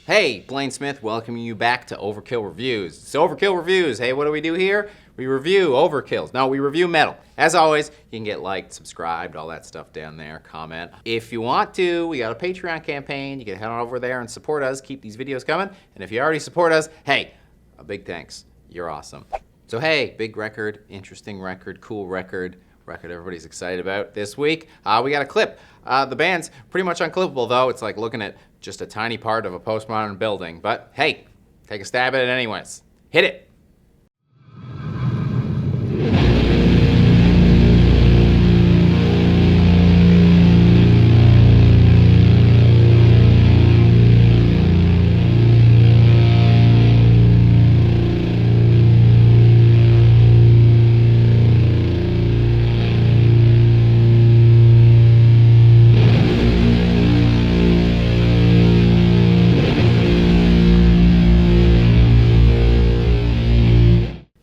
Hey, Blayne Smith welcoming you back to Overkill Reviews. It's Overkill Reviews. Hey, what do we do here? We review overkills. No, we review metal. As always, you can get liked, subscribed, all that stuff down there, comment. If you want to, we got a Patreon campaign. You can head on over there and support us, keep these videos coming. And if you already support us, hey, a big thanks. You're awesome. So hey, big record, interesting record, cool record everybody's excited about this week. We got a clip. The band's pretty much unclippable though. It's like looking at just a tiny part of a postmodern building. But hey, take a stab at it anyways. Hit it.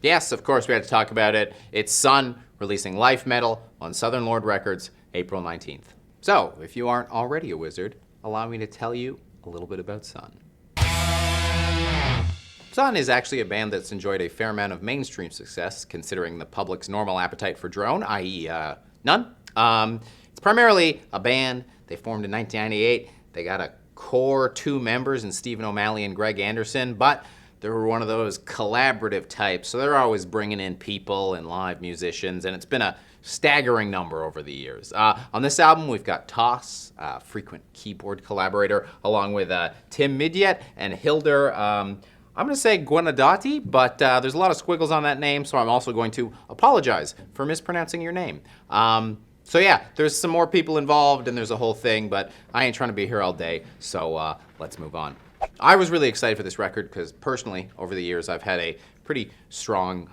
Yes, of course we had to talk about it. It's Sunn releasing Life Metal on Southern Lord Records, April 19th. So, if you aren't already a wizard, allow me to tell you a little bit about Sunn. Sunn is actually a band that's enjoyed a fair amount of mainstream success, considering the public's normal appetite for drone, i.e. none. It's primarily a band. They formed in 1998. They got a core 2 members in Stephen O'Malley and Greg Anderson, but they were one of those collaborative types, so they're always bringing in people and live musicians, and it's been a staggering number over the years. On this album, we've got Toss, frequent keyboard collaborator, along with Tim Midyet and Hildur, I'm going to say Guanadati, but there's a lot of squiggles on that name, so I'm also going to apologize for mispronouncing your name. So yeah, there's some more people involved, and there's a whole thing, but I ain't trying to be here all day, so let's move on. I was really excited for this record because personally, over the years, I've had a pretty strong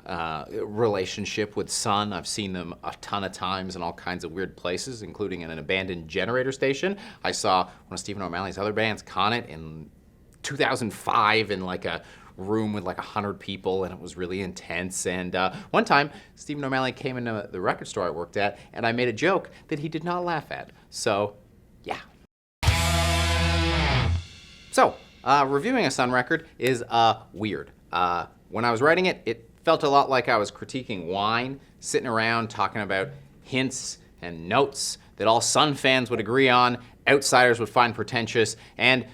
relationship with Sunn. I've seen them a ton of times in all kinds of weird places, including in an abandoned generator station. I saw one of Stephen O'Malley's other bands, Connet, in 2005 in like a room with like 100 people, and it was really intense. And one time, Stephen O'Malley came into the record store I worked at, and I made a joke that he did not laugh at. So, yeah. So, reviewing a Sunn record is weird. When I was writing it, it felt a lot like I was critiquing wine, sitting around talking about hints and notes that all Sunn fans would agree on, outsiders would find pretentious, and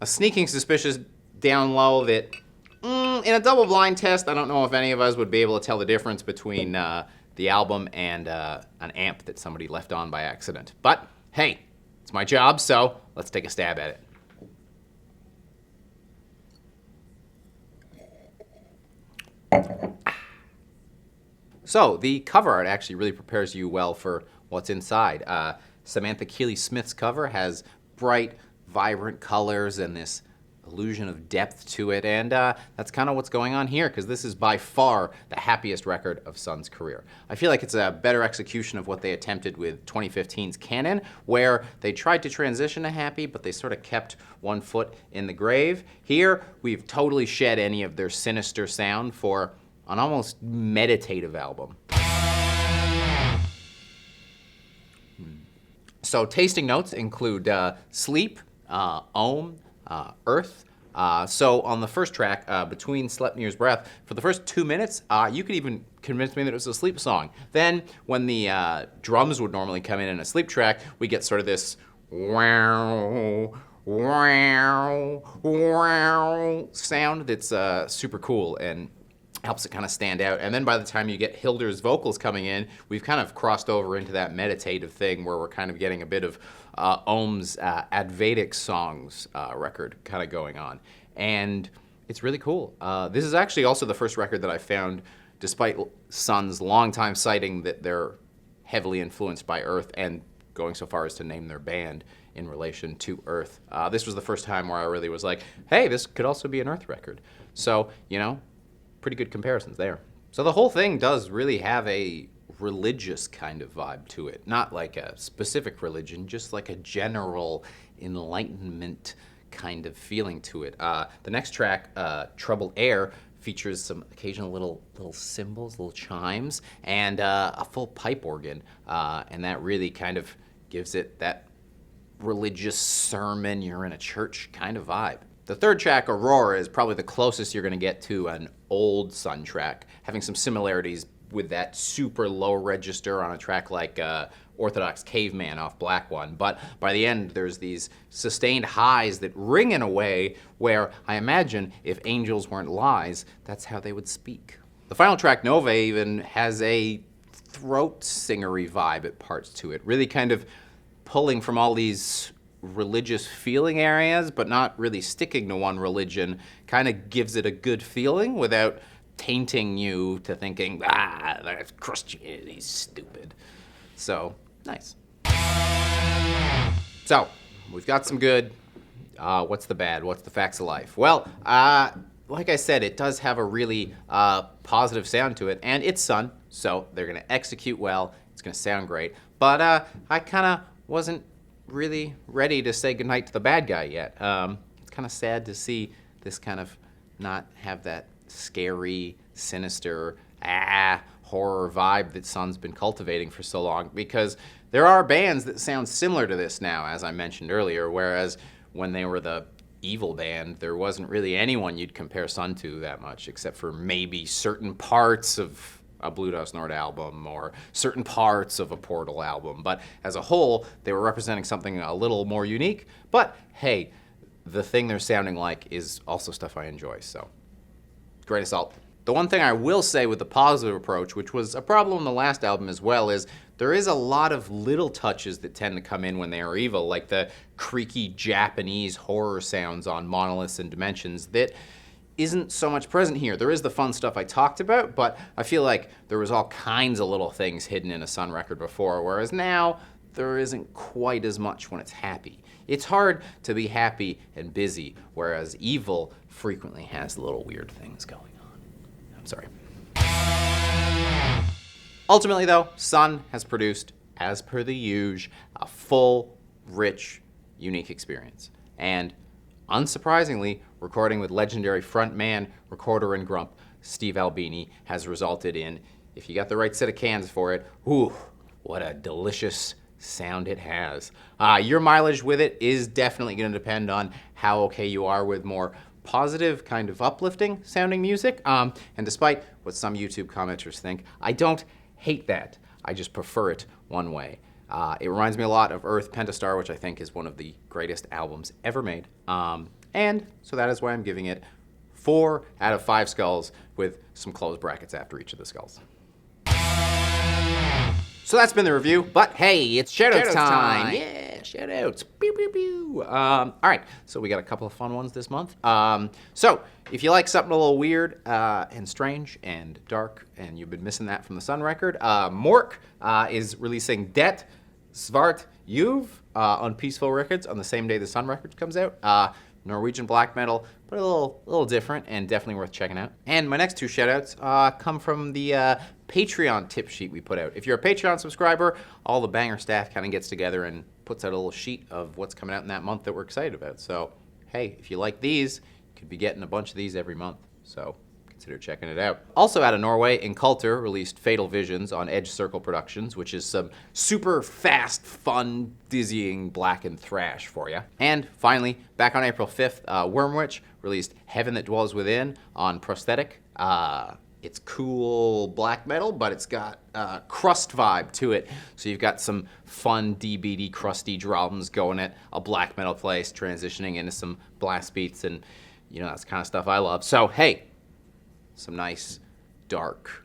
a sneaking suspicious down low that, in a double blind test, I don't know if any of us would be able to tell the difference between the album and an amp that somebody left on by accident. But hey, it's my job, so let's take a stab at it. So, the cover art actually really prepares you well for what's inside. Samantha Keeley-Smith's cover has bright, vibrant colors and this illusion of depth to it, and that's kind of what's going on here, because this is by far the happiest record of Sunn's career. I feel like it's a better execution of what they attempted with 2015's Canon, where they tried to transition to happy, but they sort of kept one foot in the grave. Here, we've totally shed any of their sinister sound for an almost meditative album. So tasting notes include Sleep, Ohm, Earth. So on the first track, Between Slept Near's Breath, for the first 2 minutes, you could even convince me that it was a sleep song. Then when the drums would normally come in a sleep track, we get sort of this wow, wow, wow sound that's super cool and helps it kind of stand out. And then by the time you get Hildur's vocals coming in, we've kind of crossed over into that meditative thing where we're kind of getting a bit of Ohm's Advaitic Songs record kind of going on. And it's really cool. This is actually also the first record that I found, despite Sunn's longtime citing that they're heavily influenced by Earth and going so far as to name their band in relation to Earth. This was the first time where I really was like, hey, this could also be an Earth record. So, you know, pretty good comparisons there. So the whole thing does really have a religious kind of vibe to it. Not like a specific religion, just like a general enlightenment kind of feeling to it. The next track, Troubled Air, features some occasional little cymbals, little chimes, and a full pipe organ. And that really kind of gives it that religious sermon, you're in a church kind of vibe. The third track, Aurora, is probably the closest you're going to get to an old Sunn track, having some similarities with that super low register on a track like Orthodox Caveman off Black One. But by the end, there's these sustained highs that ring in a way where I imagine if angels weren't lies, that's how they would speak. The final track, Nova, even has a throat singery vibe at parts to it, really kind of pulling from all these religious feeling areas, but not really sticking to one religion, kind of gives it a good feeling without tainting you to thinking, that's Christianity's stupid. So, nice. So, we've got some good. What's the bad? What's the facts of life? Well, like I said, it does have a really positive sound to it, and it's Sunn, so they're going to execute well. It's going to sound great. But I kind of wasn't really ready to say goodnight to the bad guy yet. It's kind of sad to see this kind of not have that scary, sinister, horror vibe that Sunn's been cultivating for so long, because there are bands that sound similar to this now, as I mentioned earlier, whereas when they were the evil band, there wasn't really anyone you'd compare Sunn to that much, except for maybe certain parts of a Blue Dust Nord album or certain parts of a Portal album. But as a whole, they were representing something a little more unique. But hey, the thing they're sounding like is also stuff I enjoy, so great assault. The one thing I will say with the positive approach, which was a problem in the last album as well, is there is a lot of little touches that tend to come in when they are evil, like the creaky Japanese horror sounds on Monoliths and Dimensions that isn't so much present here. There is the fun stuff I talked about, but I feel like there was all kinds of little things hidden in a Sunn record before, whereas now there isn't quite as much when it's happy. It's hard to be happy and busy, whereas evil frequently has little weird things going on. I'm sorry. Ultimately though, Sunn has produced, as per the usual, a full, rich, unique experience. And unsurprisingly, recording with legendary frontman, recorder, and grump Steve Albini has resulted in, if you got the right set of cans for it, ooh, what a delicious sound it has. Your mileage with it is definitely going to depend on how okay you are with more positive, kind of uplifting sounding music. And despite what some YouTube commenters think, I don't hate that. I just prefer it one way. It reminds me a lot of Earth Pentastar, which I think is one of the greatest albums ever made. And so that is why I'm giving it 4 out of 5 skulls with some closed brackets after each of the skulls. So that's been the review, but hey, it's shoutouts time. Yeah, shoutouts. Pew, pew, pew. All right, so we got a couple of fun ones this month. So if you like something a little weird and strange and dark, and you've been missing that from the Sunn record, Mork is releasing Det Svart Juv on Peaceful Records on the same day the Sunn record comes out. Norwegian black metal, but a little different and definitely worth checking out. And my next 2 shoutouts come from the Patreon tip sheet we put out. If you're a Patreon subscriber, all the Banger staff kind of gets together and puts out a little sheet of what's coming out in that month that we're excited about. So, hey, if you like these, you could be getting a bunch of these every month. So consider checking it out. Also out of Norway, Inculter released Fatal Visions on Edge Circle Productions, which is some super fast, fun, dizzying black and thrash for you. And finally, back on April 5th, Wormwitch released Heaven That Dwells Within on Prosthetic. It's cool black metal, but it's got crust vibe to it. So you've got some fun DBD crusty drums going at a black metal place, transitioning into some blast beats, and you know, that's the kind of stuff I love. So hey, some nice, dark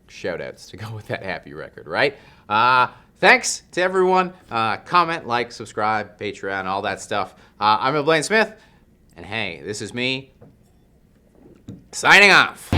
shout-outs to go with that happy record, right? Thanks to everyone. Comment, like, subscribe, Patreon, all that stuff. I'm Blayne Smith, and hey, this is me signing off.